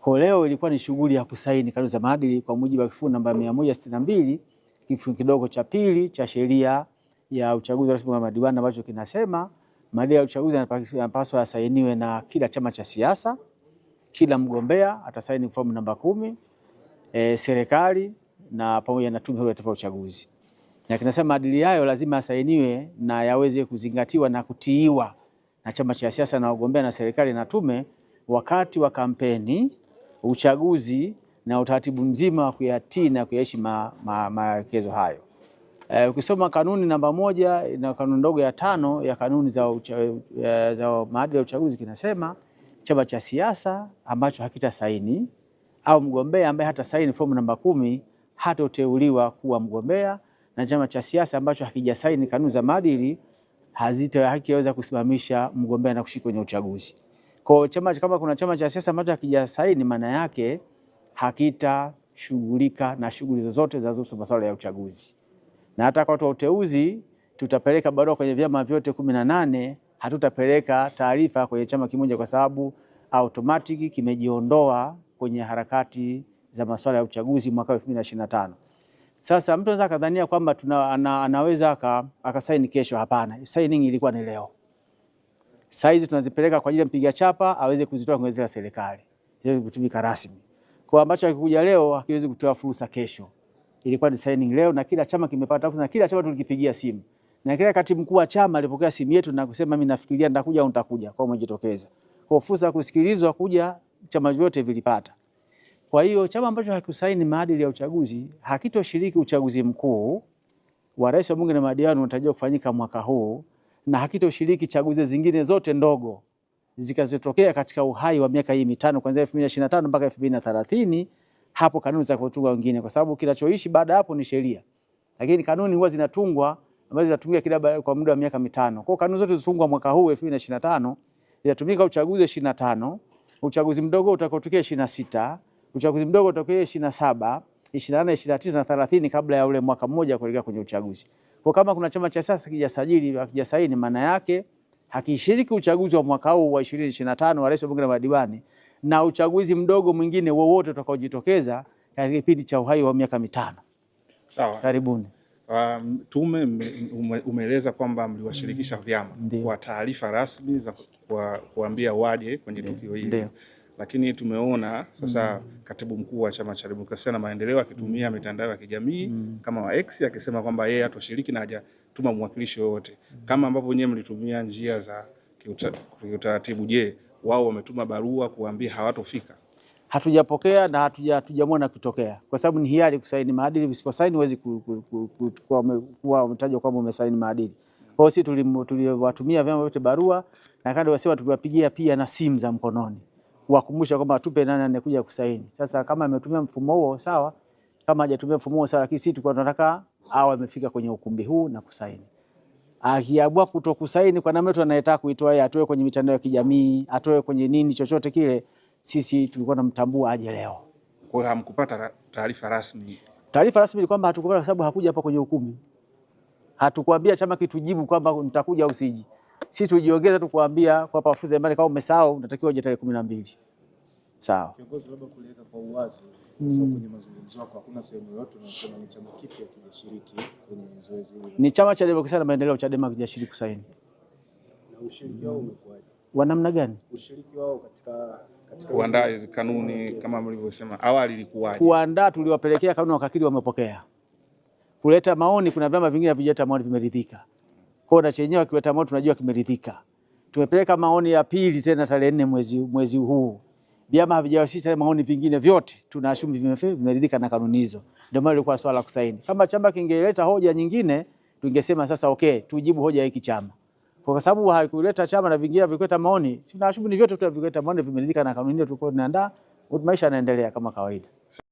Kwa leo ilikuwa ni shughuli ya kusaini kanuni za maadili kwa mujibu wa kifungu namba 162 kifungu kidogo cha pili cha sheria ya uchaguzi rasmi wa madiwani ambacho kinasema maadili ya uchaguzi yanapaswa yasainiwe na kila chama cha siasa, kila mgombea atasaini fomu namba 10, serikali na pamoja na tume huru ya taifa ya uchaguzi. Na kinasema maadili hayo lazima yasainiwe na yaweze kuzingatiwa na kutiiwa na chama cha siasa na wagombea na serikali na tume wakati wa kampeni, uchaguzi na utaratibu mzima wa kuyatii na kuyaishi maelekezo hayo. Ukisoma kanuni namba 1 na kanuni ndogo ya 5 ya kanuni za maadili ya uchaguzi kinasema chama cha siasa ambacho hakita saini au mgombea ambaye hata saini fomu namba 10 hatoteuliwa kuwa mgombea, na chama cha siasa ambacho hakijasaini kanuni za maadili hakiweza kusimamisha mgombea na kushiriki kwenye uchaguzi. Kwa chama, kama kuna chama cha siasa ambacho hakijasaini, maana yake hakitashughulika na shughuli zozote zinazohusu masuala ya uchaguzi. Na hata kwa uteuzi tutapeleka barua kwenye vyama vyote 18, hatutapeleka taarifa kwenye chama kimoja kwa sababu automatic kimejiondoa kwenye harakati za masuala ya uchaguzi mwaka 2025. Sasa mtu anaweza kadhania kwamba anaweza akasaini kesho. Hapana, signing ilikuwa ni leo. Saizi tunazipeleka kwa ajili ya mpiga chapa aweze kuzitoa kwenye zile serikali, ziweze kutumika rasmi. Kwa ambacho hakikuja leo hakiwezi kutoa fursa kesho. Ilikuwa ni signing leo na kila chama kimepata fursa, na kila chama tulikipigia simu. Na kila katibu mkuu wa chama alipokea simu yetu na kusema mimi nafikiria nitakuja au nitakuja, kwa umejitokeza. Kwa fursa ya kusikilizwa kuja chama vyote vilipata. Kwa hiyo chama ambacho hakusaini maadili ya uchaguzi hakitoshiriki uchaguzi mkuu wa rais, wa bunge na madiwani unatarajiwa kufanyika mwaka huu, na hakitoshiriki chaguzi zingine zote ndogo zikazotokea katika uhai wa miaka hii mitano kuanzia 2025 mpaka 2030. Hapo kanuni za kutunga wengine, kwa sababu kinachoishi baada hapo ni sheria, lakini kanuni huwa zinatungwa ambazo zinatumika kila kwa muda wa miaka mitano. Kwa kanuni zote zilizotungwa mwaka huu 2025 zitatumika uchaguzi 25, uchaguzi mdogo utakaotokea 26, uchaguzi mdogo utakaotokea 27, 24, 29 na 30 kabla ya ule mwaka mmoja kuelekea kwenye uchaguzi. Kwa kama kuna chama cha siasa kijasajili hakijasaini, maana yake hakishiriki uchaguzi wa mwaka huu wa 2025 wa rais, wa bunge na madiwani, na uchaguzi mdogo mwingine wowote utakaojitokeza katika kipindi cha uhai wa miaka mitano. Sawa. Karibuni. Tume umeeleza kwamba mliwashirikisha vyama kwa taarifa rasmi za kuambia waje kwenye tukio hili. Lakini tumeona sasa katibu mkuu wa Chama cha Demokrasia na Maendeleo akitumia mitandao ya kijamii kama wa X akisema kwamba yeye hatoshiriki na hajatuma mwakilishi wowote. Kama ambavyo wenyewe mlitumia njia za kiutaratibu, je, wao wametuma barua kuambia hawatofika? Hatujapokea na hatujamwona kutokea, kwa sababu ni hiari kusaini maadili. Usiposaini huwezi kuwa umetajwa kwamba umesaini maadili. Kwa hiyo sisi tuliwatumia vyama vyote barua, na kando wasema tuliwapigia pia na simu za mkononi kuwakumbusha kwamba tupe nani anakuja kusaini. Sasa kama ametumia mfumo huo sawa, kama hajatumia mfumo huo sawa, lakini sisi tulikuwa tunataka hao wamefika kwenye ukumbi huu na kusaini. Akiamua kutokusaini kwa namna anayetaka kuitoa yeye, atoe kwenye mitandao ya kijamii, atoe kwenye nini chochote kile, sisi tulikuwa tunamtambua aje leo. Kwa hiyo hamkupata taarifa rasmi? Taarifa rasmi ni kwamba hatukupata kwa sababu hakuja hapa kwenye ukumbi. Hatukwambia chama kitujibu kwamba nitakuja au usiji. Sisi tujiongeza tu kuambia kwa pafuza imani, kama umesahau unatakiwa uje tarehe 12. Sawa. Kiongozi, labda kueleka kwa uwazi, sababu kwenye mazungumzo yako hakuna sehemu yoyote unasema ni chama kipi hakijashiriki kwenye zoezi hili. Ni Chama cha Demokrasia na Maendeleo, Chadema, hakijashiriki kusaini. Na ushiriki wao umekuwaje? Wa namna gani? Ushiriki wao katika kuandaa hizo kanuni kama mlivyosema awali ilikuwaje? Kuandaa, tuliwapelekea kanuni, wakakiri wamepokea. Kuleta maoni, kuna vyama vingine havijaleta maoni, vimeridhika. Kwa na chenyewe akileta maoni tunajua kimeridhika. Tumepeleka maoni ya pili tena tarehe 4 mwezi huu. Vyama havijawasilisha maoni vingine vyote, tunaashumu vimeridhika na kanuni hizo. Ndio maana ilikuwa swala la kusaini. Kama chama kingeleta hoja nyingine, tungesema sasa okay, tujibu hoja hiki chama. Kwa sababu haikuleta chama na vingine vikuleta maoni, si tunaashumu ni vyote vikuleta maoni vimeridhika na kanuni hiyo, tulikuwa tunaandaa, maisha yanaendelea kama kawaida.